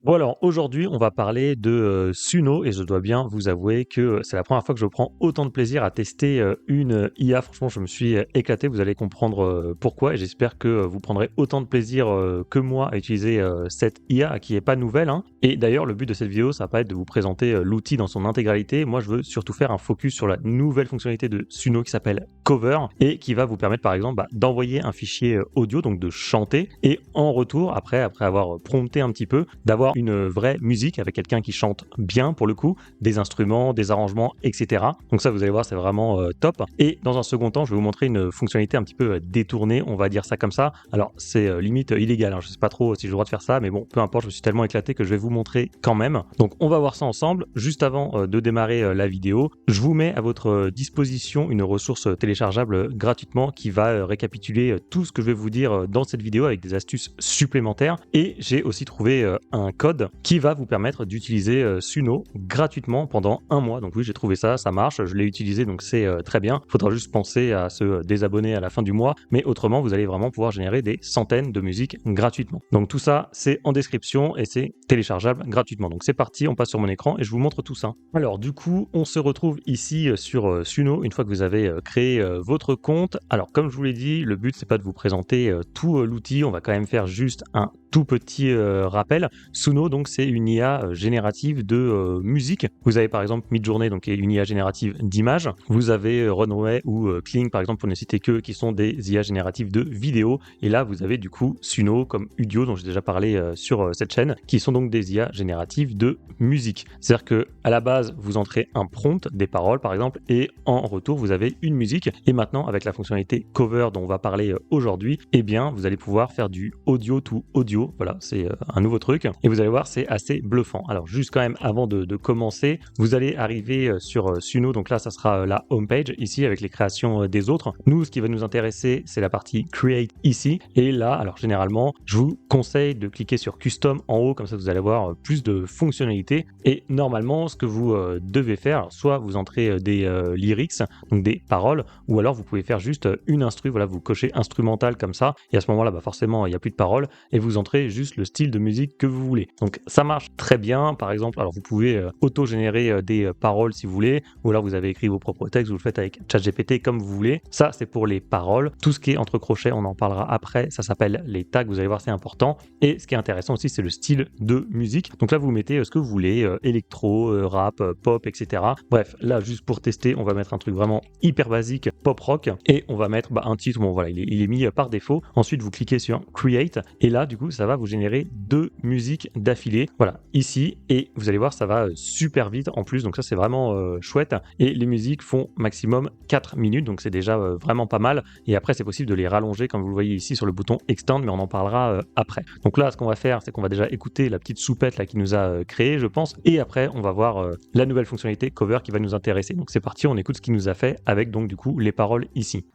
Bon alors, aujourd'hui, on va parler de Suno et je dois bien vous avouer que c'est la première fois que je prends autant de plaisir à tester une IA. Franchement, je me suis éclaté, vous allez comprendre pourquoi et j'espère que vous prendrez autant de plaisir que moi à utiliser cette IA qui est pas nouvelle, hein. Et d'ailleurs, le but de cette vidéo, ça va pas être de vous présenter l'outil dans son intégralité. Moi, je veux surtout faire un focus sur la nouvelle fonctionnalité de Suno qui s'appelle Cover et qui va vous permettre par exemple d'envoyer un fichier audio, donc de chanter, et en retour, après avoir prompté un petit peu, d'avoir une vraie musique avec quelqu'un qui chante bien pour le coup, des instruments, des arrangements, etc. Donc ça, vous allez voir, c'est vraiment top. Et dans un second temps, je vais vous montrer une fonctionnalité un petit peu détournée, on va dire ça comme ça. Alors c'est limite illégal, hein. Je sais pas trop si j'ai le droit de faire ça, mais bon, peu importe, je me suis tellement éclaté que je vais vous montrer quand même. Donc on va voir ça ensemble. Juste avant de démarrer la vidéo, je vous mets à votre disposition une ressource téléchargeable gratuitement qui va récapituler tout ce que je vais vous dire dans cette vidéo avec des astuces supplémentaires. Et j'ai aussi trouvé un code qui va vous permettre d'utiliser Suno gratuitement pendant un mois. Donc oui, j'ai trouvé ça, ça marche, je l'ai utilisé, donc c'est très bien. Il faudra juste penser à se désabonner à la fin du mois, mais autrement, vous allez vraiment pouvoir générer des centaines de musiques gratuitement. Donc tout ça, c'est en description et c'est téléchargeable gratuitement. Donc c'est parti, on passe sur mon écran et je vous montre tout ça. Alors du coup, on se retrouve ici sur Suno une fois que vous avez créé votre compte. Alors comme je vous l'ai dit, le but c'est pas de vous présenter tout l'outil, on va quand même faire juste un tout petit rappel. Suno, donc, c'est une IA générative de musique. Vous avez par exemple Midjourney, donc qui est une IA générative d'images. Vous avez Runway ou Kling, par exemple, pour ne citer que, qui sont des IA génératives de vidéos. Et là, vous avez du coup Suno comme Udio, dont j'ai déjà parlé sur cette chaîne, qui sont donc des IA génératives de musique. C'est-à-dire que à la base, vous entrez un prompt, des paroles par exemple, et en retour, vous avez une musique. Et maintenant, avec la fonctionnalité Cover dont on va parler aujourd'hui, eh bien, vous allez pouvoir faire du audio to audio. Voilà, c'est un nouveau truc. Et vous allez voir, c'est assez bluffant. Alors, juste quand même, avant de commencer, vous allez arriver sur Suno. Donc là, ça sera la homepage ici avec les créations des autres. Nous, ce qui va nous intéresser, c'est la partie Create ici. Et là, alors généralement, je vous conseille de cliquer sur Custom en haut. Comme ça, vous allez avoir plus de fonctionnalités. Et normalement, ce que vous devez faire, alors, soit vous entrez des lyrics, donc des paroles, ou alors vous pouvez faire juste une instru. Voilà, vous cochez instrumental comme ça. Et à ce moment-là, forcément, il n'y a plus de paroles. Et vous entrez juste le style de musique que vous voulez. Donc ça marche très bien. Par exemple, alors vous pouvez auto-générer des paroles si vous voulez, ou alors vous avez écrit vos propres textes, vous le faites avec ChatGPT comme vous voulez. Ça, c'est pour les paroles. Tout ce qui est entre crochets, on en parlera après. Ça s'appelle les tags. Vous allez voir, c'est important. Et ce qui est intéressant aussi, c'est le style de musique. Donc là, vous mettez ce que vous voulez, électro, rap, pop, etc. Bref, là, juste pour tester, on va mettre un truc vraiment hyper basique, pop rock, et on va mettre un titre. Bon, voilà, il est mis par défaut. Ensuite, vous cliquez sur Create, et là, du coup, ça va vous générer deux musiques d'affilée, voilà, ici, et vous allez voir, ça va super vite en plus, donc ça c'est vraiment chouette, et les musiques font maximum 4 minutes, donc c'est déjà vraiment pas mal, et après c'est possible de les rallonger, comme vous le voyez ici sur le bouton Extend, mais on en parlera après. Donc là, ce qu'on va faire, c'est qu'on va déjà écouter la petite soupette là qui nous a créé, je pense, et après on va voir la nouvelle fonctionnalité Cover qui va nous intéresser. Donc c'est parti, on écoute ce qu'il nous a fait avec donc du coup les paroles ici.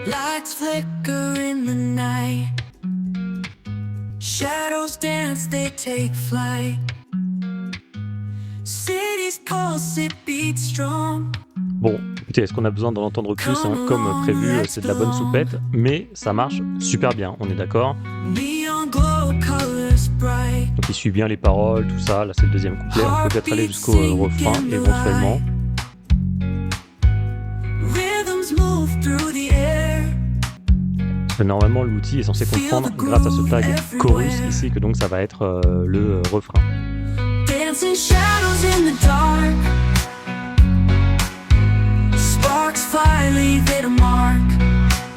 Lights flicker in the night. Shadows dance, they take flight. Cities pulse, it beats strong. Bon, écoutez, est-ce qu'on a besoin d'en entendre plus, hein? Comme prévu, c'est de la bonne soupette, mais ça marche super bien, on est d'accord. Donc il suit bien les paroles, tout ça, là c'est le deuxième couplet, on peut peut-être aller jusqu'au refrain éventuellement. Normalement, l'outil est censé comprendre grâce à ce tag chorus ici que donc ça va être le refrain.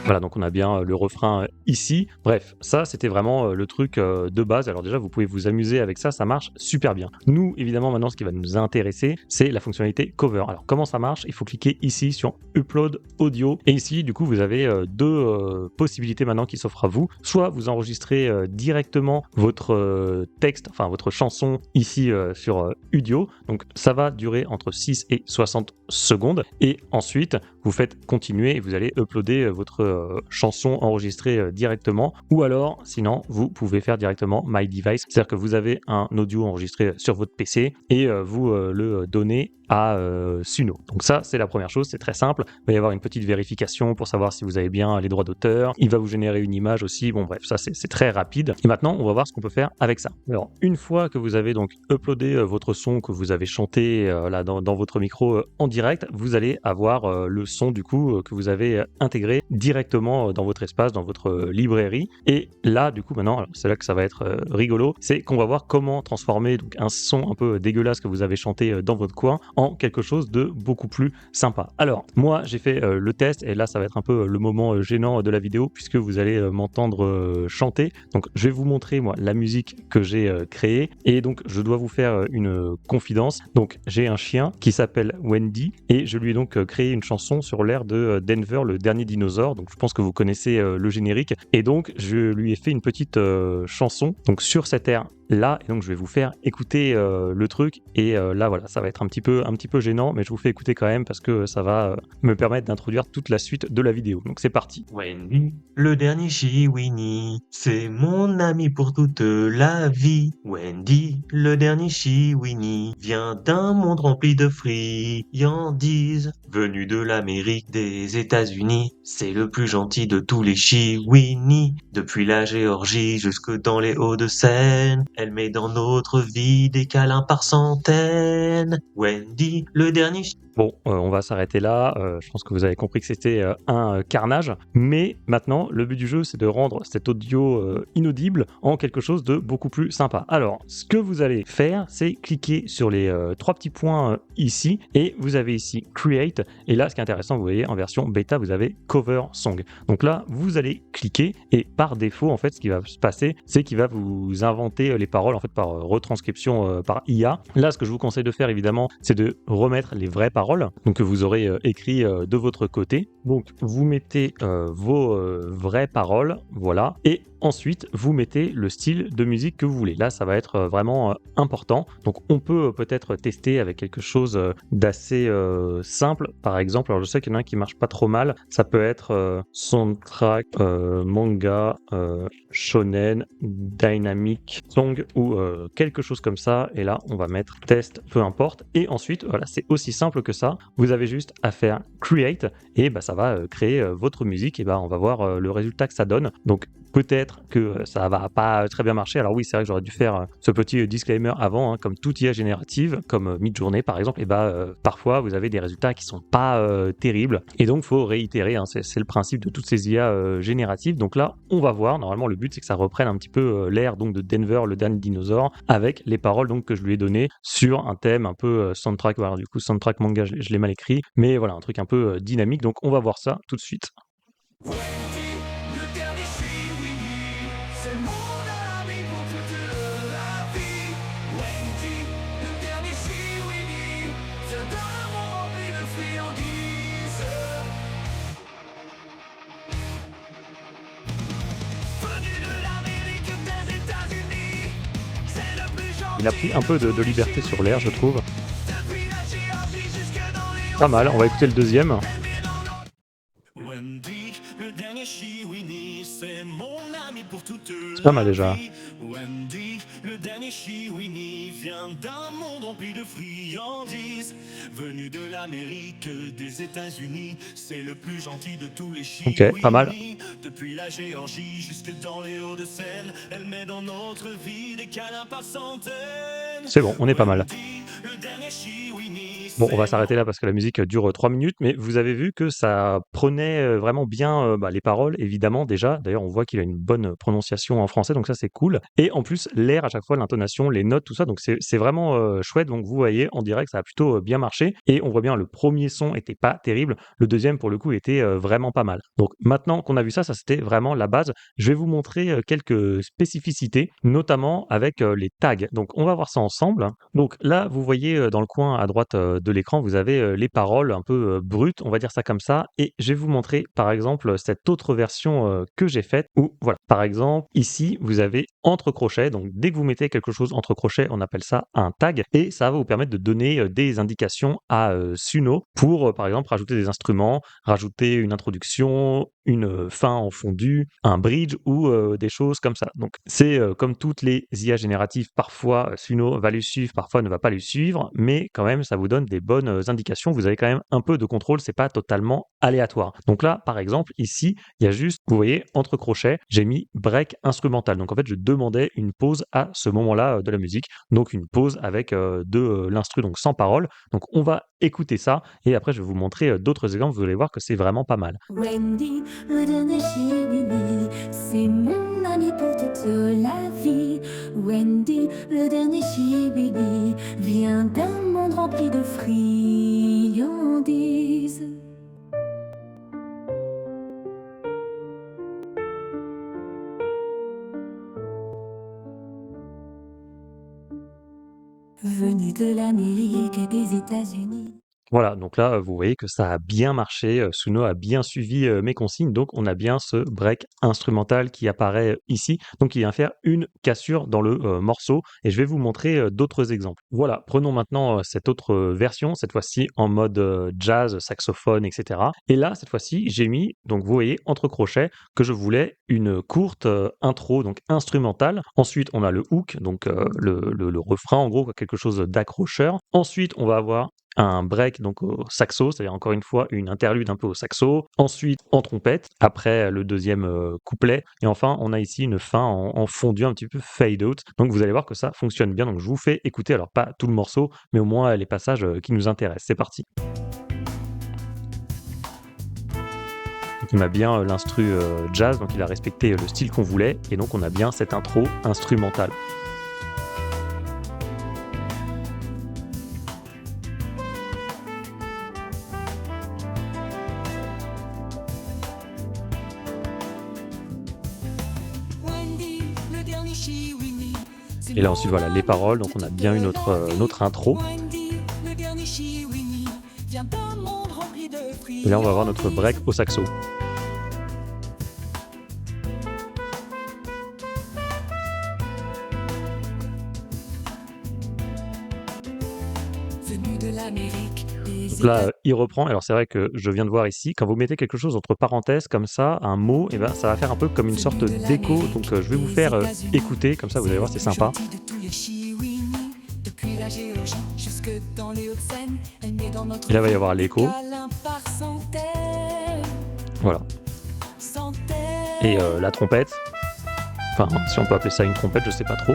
Voilà, donc on a bien le refrain ici. Bref, ça c'était vraiment le truc de base. Alors déjà, vous pouvez vous amuser avec ça, ça marche super bien. Nous, évidemment, maintenant, ce qui va nous intéresser, c'est la fonctionnalité Cover. Alors comment ça marche? Il faut cliquer ici sur Upload Audio. Et ici, du coup, vous avez deux possibilités maintenant qui s'offrent à vous. Soit vous enregistrez directement votre texte, enfin votre chanson ici sur Udio. Donc ça va durer entre 6 et 60 secondes. Et ensuite, vous faites continuer et vous allez uploader votre chansons enregistrées directement, ou alors sinon vous pouvez faire directement My Device, c'est-à-dire que vous avez un audio enregistré sur votre PC et vous le donnez à Suno. Donc ça, c'est la première chose, c'est très simple. Il va y avoir une petite vérification pour savoir si vous avez bien les droits d'auteur. Il va vous générer une image aussi. Bon bref, ça c'est très rapide. Et maintenant, on va voir ce qu'on peut faire avec ça. Alors, une fois que vous avez donc uploadé votre son que vous avez chanté là dans votre micro en direct, vous allez avoir le son du coup que vous avez intégré directement dans votre espace, dans votre librairie. Et là, du coup, maintenant, c'est là que ça va être rigolo, c'est qu'on va voir comment transformer donc un son un peu dégueulasse que vous avez chanté dans votre coin en quelque chose de beaucoup plus sympa. Alors, moi, j'ai fait le test et là, ça va être un peu le moment gênant de la vidéo puisque vous allez m'entendre chanter. Donc, je vais vous montrer, moi, la musique que j'ai créée et donc, je dois vous faire une confidence. Donc, j'ai un chien qui s'appelle Wendy et je lui ai donc créé une chanson sur l'air de Denver, le dernier dinosaure. Donc, je pense que vous connaissez le générique et donc, je lui ai fait une petite chanson donc sur cet air là et donc je vais vous faire écouter le truc et là voilà ça va être un petit peu gênant mais je vous fais écouter quand même parce que ça va me permettre d'introduire toute la suite de la vidéo donc c'est parti. Wendy, le dernier Chiwini, c'est mon ami pour toute la vie. Wendy, le dernier Chiwini, vient d'un monde rempli de friandises, venu de l'Amérique des États-Unis. C'est le plus gentil de tous les Chiwini, depuis la Géorgie jusque dans les Hauts-de-Seine. Elle met dans notre vie des câlins par centaines. Wendy, le dernier Bon, on va s'arrêter là. Je pense que vous avez compris que c'était un carnage. Mais maintenant, le but du jeu, c'est de rendre cet audio inaudible en quelque chose de beaucoup plus sympa. Alors, ce que vous allez faire, c'est cliquer sur les trois petits points ici. Et vous avez ici Create. Et là, ce qui est intéressant, vous voyez, en version bêta, vous avez Cover Song. Donc là, vous allez cliquer. Et par défaut, en fait, ce qui va se passer, c'est qu'il va vous inventer les paroles en fait, par retranscription par IA. Là, ce que je vous conseille de faire, évidemment, c'est de remettre les vraies paroles donc que vous aurez écrit de votre côté. Donc vous mettez vos vraies paroles, voilà, et ensuite vous mettez le style de musique que vous voulez. Là, ça va être vraiment important. Donc on peut peut-être tester avec quelque chose d'assez simple. Par exemple, alors je sais qu'il y en a un qui marche pas trop mal. Ça peut être soundtrack, manga, shonen, dynamic song ou quelque chose comme ça. Et là, on va mettre test, peu importe. Et ensuite, voilà, c'est aussi simple que ça. Vous avez juste à faire create et bah, ça va créer votre musique. Et bah, on va voir le résultat que ça donne. Donc peut-être que ça va pas très bien marcher. Alors oui, c'est vrai que j'aurais dû faire ce petit disclaimer avant, hein, comme toute IA générative, comme Midjourney par exemple, et parfois vous avez des résultats qui sont pas terribles. Et donc faut réitérer, hein, c'est le principe de toutes ces IA génératives. Donc là, on va voir. Normalement, le but c'est que ça reprenne un petit peu l'air donc de Denver, le dernier dinosaure, avec les paroles donc que je lui ai données sur un thème un peu soundtrack. Alors du coup, soundtrack manga, je l'ai mal écrit, mais voilà, un truc un peu dynamique. Donc on va voir ça tout de suite. Le dernier Chiwini, c'est mon ami pour toute la vie. Wendy, le dernier Chiwini, vient d'un monde rempli de friandises. Venu de l'Amérique des États-Unis, c'est le plus gentil. Il a pris un peu de liberté sur l'air, je trouve. Depuis la Géorgie jusque dans les Pas mal, on va écouter le deuxième. Wendy, le dernier Chiwini, c'est mon ami pour toute C'est pas mal déjà. Wendy, le dernier Chiwini, vient d'un monde rempli de friandises. Venu de l'Amérique, des États-Unis, c'est le plus gentil de tous les Chiwini. Ok, pas mal. Depuis la Géorgie jusque dans les Hauts-de-Seine, elle met dans notre vie des câlins par centaines. C'est bon, on est pas mal. Wendy, le dernier Chiwini, Bon, on va s'arrêter là parce que la musique dure 3 minutes, mais vous avez vu que ça prenait vraiment bien les paroles, évidemment, déjà. D'ailleurs, on voit qu'il a une bonne prononciation en français, donc ça, c'est cool. Et en plus, l'air à chaque fois, l'intonation, les notes, tout ça, donc c'est vraiment chouette. Donc, vous voyez, en direct, ça a plutôt bien marché. Et on voit bien, le premier son était pas terrible. Le deuxième, pour le coup, était vraiment pas mal. Donc, maintenant qu'on a vu ça, ça, c'était vraiment la base. Je vais vous montrer quelques spécificités, notamment avec les tags. Donc, on va voir ça ensemble. Donc, là, vous voyez dans le coin à droite de l'écran, vous avez les paroles un peu brutes, on va dire ça comme ça. Et je vais vous montrer, par exemple, cette autre version que j'ai faite où, voilà, Par exemple, ici, vous avez entre crochets. Donc, dès que vous mettez quelque chose entre crochets, on appelle ça un tag. Et ça va vous permettre de donner des indications à Suno pour, par exemple, rajouter des instruments, rajouter une introduction, une fin en fondu, un bridge ou des choses comme ça. Donc, c'est comme toutes les IA génératives, parfois Suno va lui suivre, parfois ne va pas lui suivre, mais quand même, ça vous donne des bonnes indications. Vous avez quand même un peu de contrôle, c'est pas totalement aléatoire. Donc là, par exemple, ici, il y a juste, vous voyez, entre crochets, j'ai mis break instrumental. Donc en fait, je demandais une pause à ce moment-là de la musique. Donc une pause avec de l'instru, donc sans parole. Donc on va écouter ça et après, je vais vous montrer d'autres exemples. Vous allez voir que c'est vraiment pas mal. Wendy, le dernier chimini, c'est mon ami pour toute la vie. Wendy, le dernier chimini, vient d'un monde rempli de friandises. Venu de l'Amérique et des États-Unis. Voilà, donc là, vous voyez que ça a bien marché, Suno a bien suivi, mes consignes, donc on a bien ce break instrumental qui apparaît, ici. Donc il vient faire une cassure dans le, morceau et je vais vous montrer, d'autres exemples. Voilà, prenons maintenant, cette autre, version, cette fois-ci en mode, jazz, saxophone et cetera et là, cette fois-ci, j'ai mis donc vous voyez entre crochets que je voulais une courte, intro donc instrumentale. Ensuite, on a le hook donc, le refrain en gros, quelque chose d'accrocheur. Ensuite, on va avoir un break donc au saxo, c'est-à-dire encore une fois une interlude un peu au saxo, ensuite en trompette, après le deuxième couplet, et enfin on a ici une fin en fondu un petit peu fade out. Donc vous allez voir que ça fonctionne bien. Donc je vous fais écouter, alors pas tout le morceau, mais au moins les passages qui nous intéressent. C'est parti. Donc on a bien l'instru jazz, donc il a respecté le style qu'on voulait, et donc on a bien cette intro instrumentale. Wendy, le dernier chihuini. Et là ensuite voilà les paroles, donc on a bien une autre intro. Wendy, le dernier chihuini, vient d'un monde rempli de Et là on va avoir notre break au saxo. friandises. Venu de l'Amérique, des Donc là, États- il reprend. Alors c'est vrai que je viens de voir ici, quand vous mettez quelque chose entre parenthèses comme ça, un mot, et ben ça va faire un peu comme une sorte d'écho. Donc je vais vous faire écouter, comme ça vous allez voir, c'est sympa. Gentil de tous les chihuinis, depuis la Géorgie jusque dans les Hauts-de-Seine, elle met dans notre Et là, il va y avoir l'écho. câlin par centaines, Voilà. centaines. Et la trompette. Enfin, si on peut appeler ça une trompette, je sais pas trop.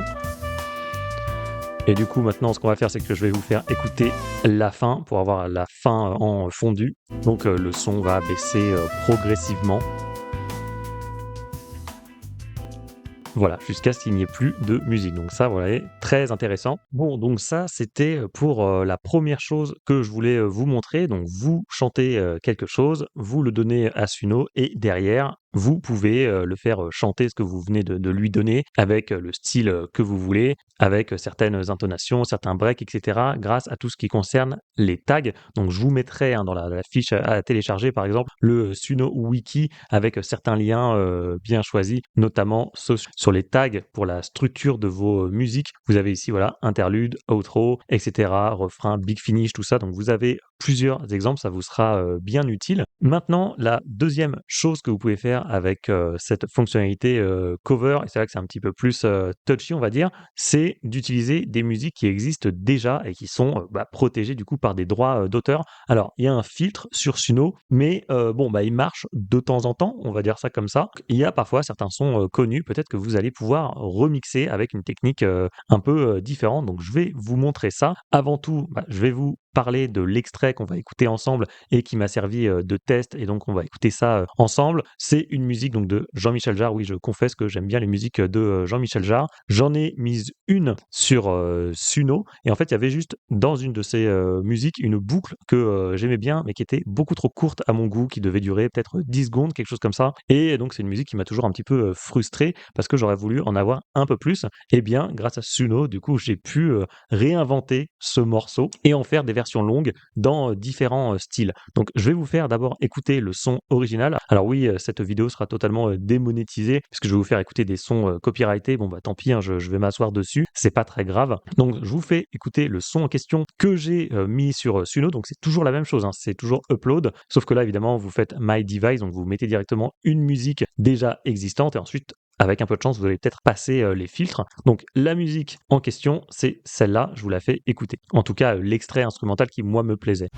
Et du coup, maintenant, ce qu'on va faire, c'est que je vais vous faire écouter la fin pour avoir la fin en fondu. Donc le son va baisser progressivement. Voilà, jusqu'à ce qu'il n'y ait plus de musique. Donc ça, voilà, très intéressant. Bon, donc ça, c'était pour la première chose que je voulais vous montrer. Donc vous chantez quelque chose, vous le donnez à Suno et derrière, vous pouvez le faire chanter ce que vous venez de lui donner avec le style que vous voulez, avec certaines intonations, certains breaks, etc. grâce à tout ce qui concerne les tags. Donc je vous mettrai dans la fiche à télécharger, par exemple, le Suno Wiki avec certains liens bien choisis, notamment ceux sur les tags pour la structure de vos musiques. Vous avez ici, voilà, interlude, outro, etc., refrain, big finish, tout ça. Donc vous avez plusieurs exemples, ça vous sera bien utile. Maintenant, la deuxième chose que vous pouvez faire avec cette fonctionnalité cover, et c'est là que c'est un petit peu plus touchy, on va dire, c'est d'utiliser des musiques qui existent déjà et qui sont protégées du coup par des droits d'auteur. Alors, il y a un filtre sur Suno, mais bon, il marche de temps en temps, on va dire ça comme ça. Il y a parfois certains sons connus, peut-être que vous allez pouvoir remixer avec une technique un peu différente. Donc, je vais vous montrer ça. Avant tout, je vais vous parler de l'extrait qu'on va écouter ensemble et qui m'a servi de test, et donc on va écouter ça ensemble. C'est une musique donc de Jean-Michel Jarre. Oui, je confesse que j'aime bien les musiques de Jean-Michel Jarre. J'en ai mise une sur Suno, et en fait il y avait juste dans une de ces musiques une boucle que j'aimais bien mais qui était beaucoup trop courte à mon goût, qui devait durer peut-être 10 secondes, quelque chose comme ça, et donc c'est une musique qui m'a toujours un petit peu frustré parce que j'aurais voulu en avoir un peu plus. Et bien grâce à Suno, du coup j'ai pu réinventer ce morceau et en faire des versions version longue dans différents styles. Donc je vais vous faire d'abord écouter le son original. Alors oui, cette vidéo sera totalement démonétisée puisque je vais vous faire écouter des sons copyrightés. Bon bah tant pis, hein, je vais m'asseoir dessus, c'est pas très grave. Donc je vous fais écouter le son en question que j'ai mis sur Suno. Donc c'est toujours la même chose, hein, c'est toujours upload, sauf que là évidemment vous faites My Device, donc vous mettez directement une musique déjà existante et ensuite avec un peu de chance, vous allez peut-être passer les filtres. Donc la musique en question, c'est celle-là, je vous la fais écouter. En tout cas, l'extrait instrumental qui moi me plaisait.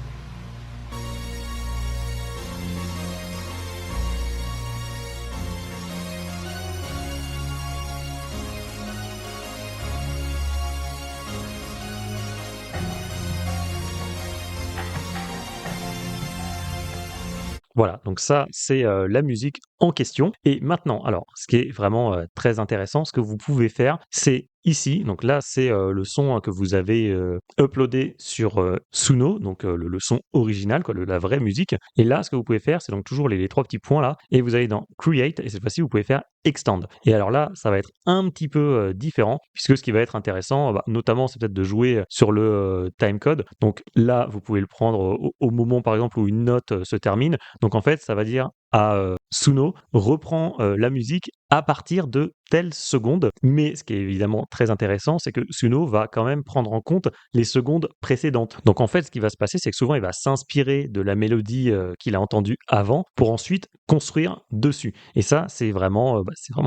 Voilà, donc ça, c'est la musique en question. Et maintenant, alors, ce qui est vraiment très intéressant, ce que vous pouvez faire, c'est ici, donc là, c'est le son que vous avez uploadé sur Suno, donc le son original, quoi, la vraie musique. Et là, ce que vous pouvez faire, c'est donc toujours les trois petits points là, et vous allez dans Create, et cette fois-ci, vous pouvez faire Extend. Et alors là, ça va être un petit peu différent, puisque ce qui va être intéressant, bah, notamment, c'est peut-être de jouer sur le timecode. Donc là, vous pouvez le prendre au moment, par exemple, où une note se termine. Donc en fait, ça va dire à Suno, reprend la musique à partir de telle seconde. Mais ce qui est évidemment très intéressant, c'est que Suno va quand même prendre en compte les secondes précédentes. Donc en fait, ce qui va se passer, c'est que souvent, il va s'inspirer de la mélodie qu'il a entendue avant pour ensuite construire dessus. Et ça, c'est vraiment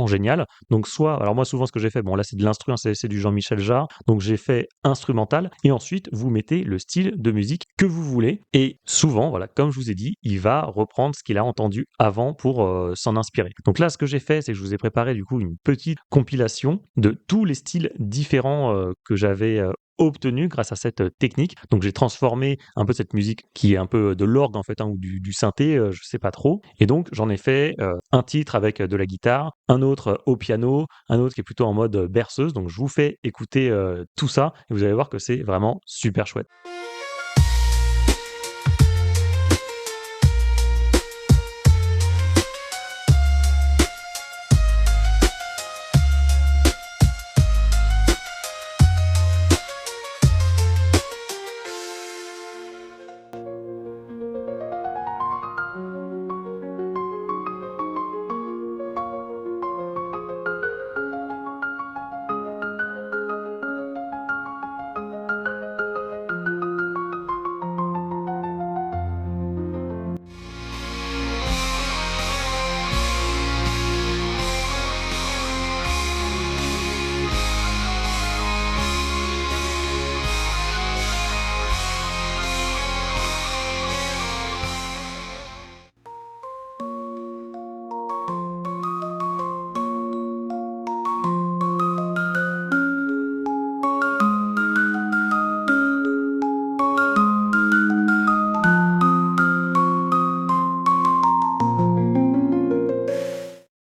génial. Donc soit, alors moi souvent ce que j'ai fait, bon là c'est de l'instru, hein, c'est du Jean-Michel Jarre, donc j'ai fait instrumental et ensuite vous mettez le style de musique que vous voulez et souvent, voilà, comme je vous ai dit, il va reprendre ce qu'il a entendu avant pour s'en inspirer. Donc là, ce que j'ai fait, c'est que je vous ai préparé du coup une petite compilation de tous les styles différents que j'avais obtenu grâce à cette technique. Donc j'ai transformé un peu cette musique qui est un peu de l'orgue en fait, hein, ou du synthé, je sais pas trop. Et donc j'en ai fait un titre avec de la guitare, un autre au piano, un autre qui est plutôt en mode berceuse. Donc je vous fais écouter tout ça et vous allez voir que c'est vraiment super chouette.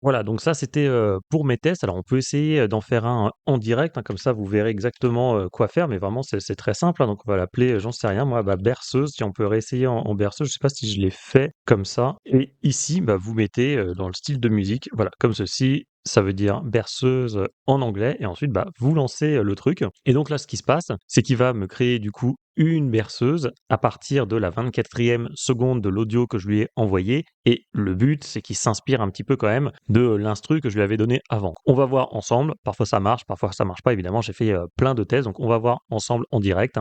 Voilà, donc ça c'était, pour mes tests. Alors on peut essayer, d'en faire un en direct, hein, comme ça vous verrez exactement, quoi faire, mais vraiment c'est très simple, hein, donc on va l'appeler, j'en sais rien moi, bah, berceuse, si on peut réessayer en berceuse. Je sais pas si je l'ai fait comme ça et ici, bah, vous mettez, dans le style de musique, voilà, comme ceci. Ça veut dire berceuse, en anglais et ensuite, bah, vous lancez, le truc et donc là, ce qui se passe, c'est qu'il va me créer du coup une berceuse à partir de la 24e seconde de l'audio que je lui ai envoyé et le but, c'est qu'il s'inspire un petit peu quand même de l'instru que je lui avais donné avant. On va voir ensemble, parfois ça marche, parfois ça marche pas évidemment, j'ai fait, plein de tests, donc on va voir ensemble en direct.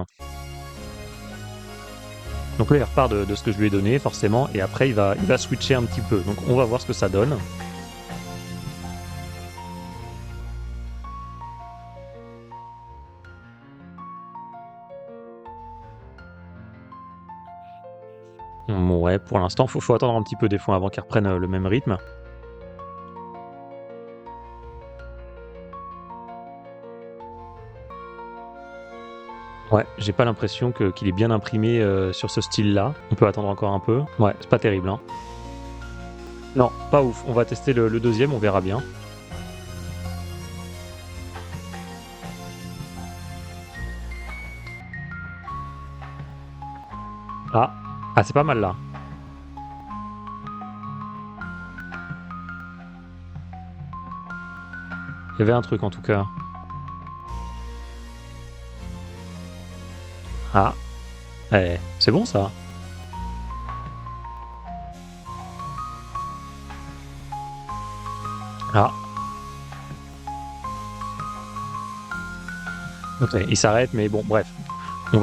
Donc là, il repart de ce que je lui ai donné forcément et après il va switcher un petit peu. Donc on va voir ce que ça donne. Ouais, pour l'instant, faut attendre un petit peu des fois avant qu'il reprenne, le même rythme. Ouais, j'ai pas l'impression qu'il est bien imprimé, sur ce style-là. On peut attendre encore un peu. Ouais, c'est pas terrible, hein. Non, pas ouf. On va tester le 2e, on verra bien. Ah! Ah, c'est pas mal là. Il y avait un truc en tout cas. Ah! Eh, c'est bon ça. Ah, ok, il s'arrête, mais bon, bref.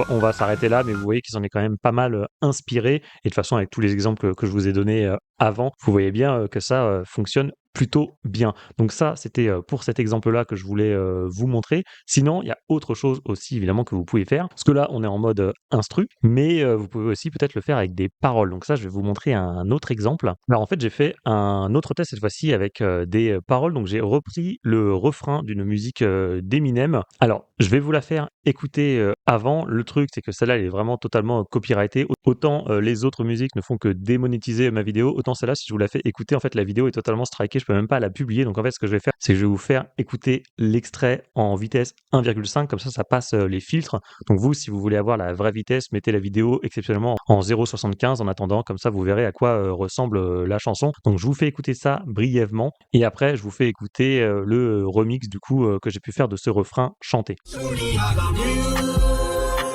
On va s'arrêter là, mais vous voyez qu'il s'en est quand même pas mal inspiré. Et de toute façon, avec tous les exemples que je vous ai donnés avant, vous voyez bien que ça fonctionne plutôt bien. Donc ça, c'était pour cet exemple-là que je voulais vous montrer. Sinon, il y a autre chose aussi, évidemment, que vous pouvez faire. Parce que là, on est en mode instru, mais vous pouvez aussi peut-être le faire avec des paroles. Donc ça, je vais vous montrer un autre exemple. Alors en fait, j'ai fait un autre test cette fois-ci avec des paroles. Donc j'ai repris le refrain d'une musique d'Eminem. Alors, je vais vous la faire écouter avant. Le truc, c'est que celle-là, elle est vraiment totalement copyrightée. Autant les autres musiques ne font que démonétiser ma vidéo, autant celle-là, si je vous la fais écouter, en fait, la vidéo est totalement strikée. Je peux même pas la publier. Donc en fait, ce que je vais faire, c'est que je vais vous faire écouter l'extrait en vitesse 1,5. Comme ça passe les filtres. Donc vous, si vous voulez avoir la vraie vitesse, mettez la vidéo exceptionnellement en 0,75 en attendant. Comme ça, vous verrez à quoi ressemble la chanson. Donc je vous fais écouter ça brièvement. Et après, je vous fais écouter le remix du coup que j'ai pu faire de ce refrain chanté. Shorty, I love you.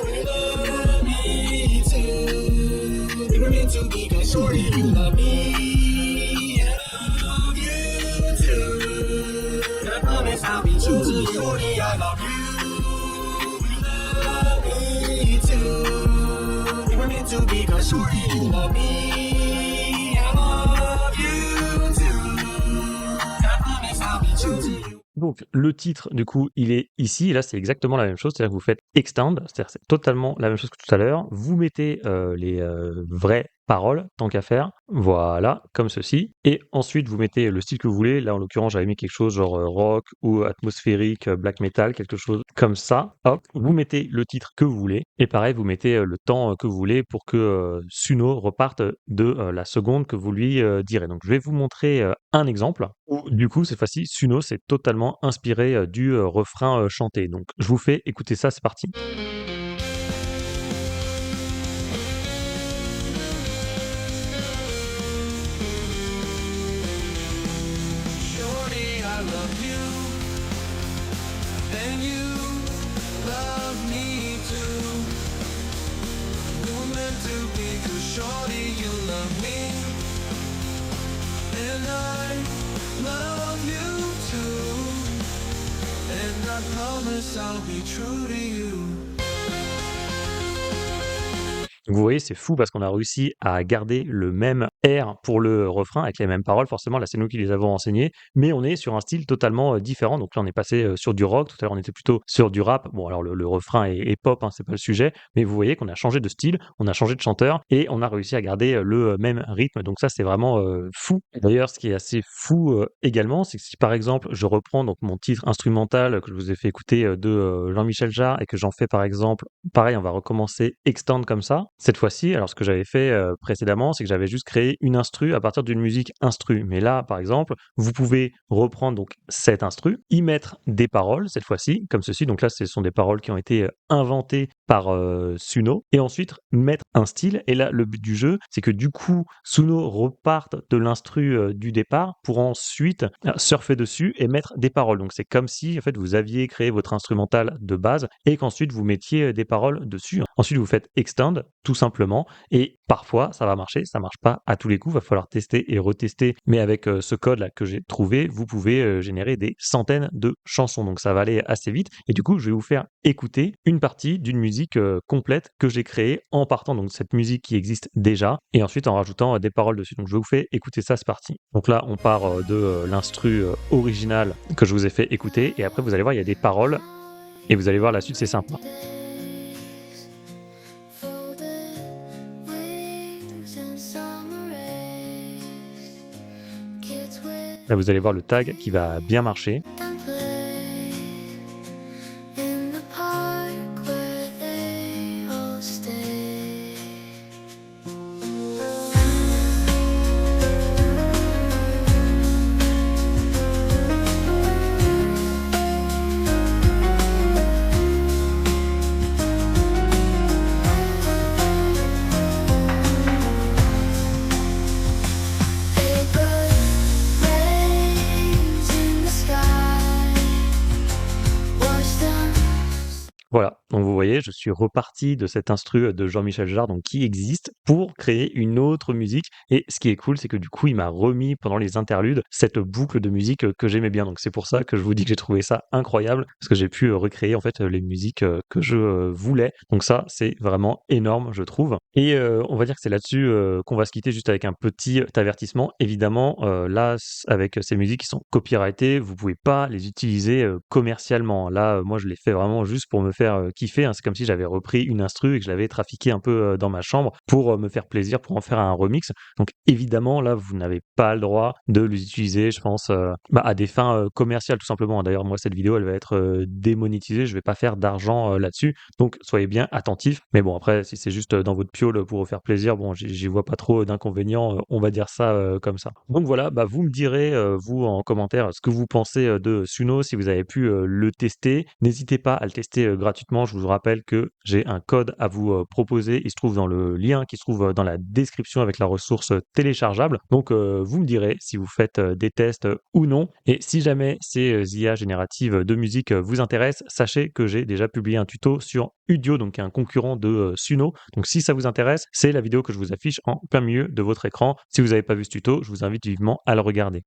You love me too. We were meant to be, 'cause shorty, you love me. I love you too. I promise I'll be true to you. Shorty, I love you. You love me too. We were meant to be, 'cause shorty, you love me. I love you too. I promise I'll be true to you. Donc, le titre, du coup, il est ici. Et là, c'est exactement la même chose. C'est-à-dire que vous faites extend. C'est-à-dire que c'est totalement la même chose que tout à l'heure. Vous mettez les vraies paroles, tant qu'à faire. Voilà, comme ceci. Et ensuite, vous mettez le style que vous voulez. Là, en l'occurrence, j'avais mis quelque chose genre rock ou atmosphérique, black metal, quelque chose comme ça. Hop, vous mettez le titre que vous voulez. Et pareil, vous mettez le temps que vous voulez pour que Suno reparte de la seconde que vous lui direz. Donc, je vais vous montrer un exemple où, du coup, cette fois-ci, Suno s'est totalement inspiré du refrain chanté. Donc, je vous fais écouter ça, c'est parti. Shorty, I love you, and you love me too. We were meant to be, 'cause shorty, you love me, and I love you too. And I promise I'll be true to you. Donc vous voyez, c'est fou parce qu'on a réussi à garder le même air pour le refrain avec les mêmes paroles. Forcément, là, c'est nous qui les avons enseignées, mais on est sur un style totalement différent. Donc là, on est passé sur du rock. Tout à l'heure, on était plutôt sur du rap. Bon, alors le refrain est pop, hein, c'est pas le sujet, mais vous voyez qu'on a changé de style, on a changé de chanteur et on a réussi à garder le même rythme. Donc ça, c'est vraiment fou. D'ailleurs, ce qui est assez fou également, c'est que si par exemple, je reprends donc mon titre instrumental que je vous ai fait écouter de Jean-Michel Jarre et que j'en fais par exemple, pareil, on va recommencer extend comme ça. Cette fois-ci, alors ce que j'avais fait précédemment, c'est que j'avais juste créé une instru à partir d'une musique instru. Mais là, par exemple, vous pouvez reprendre donc cette instru, y mettre des paroles cette fois-ci, comme ceci. Donc là, ce sont des paroles qui ont été inventées par Suno, et ensuite mettre un style. Et là, le but du jeu, c'est que du coup, Suno reparte de l'instru du départ pour ensuite surfer dessus et mettre des paroles. Donc c'est comme si en fait vous aviez créé votre instrumental de base et qu'ensuite vous mettiez des paroles dessus. Ensuite, vous faites extend tout simplement, et parfois ça va marcher, ça marche pas à tous les coups, va falloir tester et retester. Mais avec ce code là que j'ai trouvé, vous pouvez générer des centaines de chansons. Donc ça va aller assez vite. Et du coup, je vais vous faire écouter une partie d'une musique complète que j'ai créée en partant donc de cette musique qui existe déjà et ensuite en rajoutant des paroles dessus. Donc je vous fais écouter ça, c'est parti. Donc là, on part de l'instru original que je vous ai fait écouter, et après vous allez voir, il y a des paroles et vous allez voir la suite, c'est simple. Folded wings and summer rays. Kids with Là, vous allez voir le tag qui va bien marcher. and play in the park where they all stay. They put rays in the sky. Watch them. Voilà, Donc vous voyez, je suis reparti de cet instru de Jean-Michel Jarre, donc qui existe, pour créer une autre musique. Et ce qui est cool, c'est que du coup, il m'a remis pendant les interludes cette boucle de musique que j'aimais bien. Donc c'est pour ça que je vous dis que j'ai trouvé ça incroyable, parce que j'ai pu recréer en fait les musiques que je voulais. Donc ça, c'est vraiment énorme, je trouve. Et on va dire que c'est là-dessus qu'on va se quitter juste avec un petit avertissement. Évidemment, là, avec ces musiques qui sont copyrightées, vous pouvez pas les utiliser commercialement. Là, moi, je l'ai fait vraiment juste pour me faire kiffer, hein. C'est comme si j'avais repris une instru et que je l'avais trafiqué un peu dans ma chambre pour me faire plaisir, pour en faire un remix. Donc évidemment, là, vous n'avez pas le droit de les utiliser, je pense, à des fins commerciales, tout simplement. D'ailleurs, moi, cette vidéo, elle va être démonétisée. Je vais pas faire d'argent là-dessus. Donc, soyez bien attentifs. Mais bon, après, si c'est juste dans votre piole pour vous faire plaisir, bon, j'y vois pas trop d'inconvénients. On va dire ça comme ça. Donc voilà, bah, vous me direz, vous, en commentaire, ce que vous pensez de Suno, si vous avez pu le tester. N'hésitez pas à le tester gratuitement. Je vous rappelle que j'ai un code à vous proposer. Il se trouve dans le lien qui se trouve dans la description avec la ressource téléchargeable. Donc, vous me direz si vous faites des tests ou non. Et si jamais ces IA génératives de musique vous intéressent, sachez que j'ai déjà publié un tuto sur Udio, donc qui est un concurrent de Suno. Donc si ça vous intéresse, c'est la vidéo que je vous affiche en plein milieu de votre écran. Si vous n'avez pas vu ce tuto, je vous invite vivement à le regarder.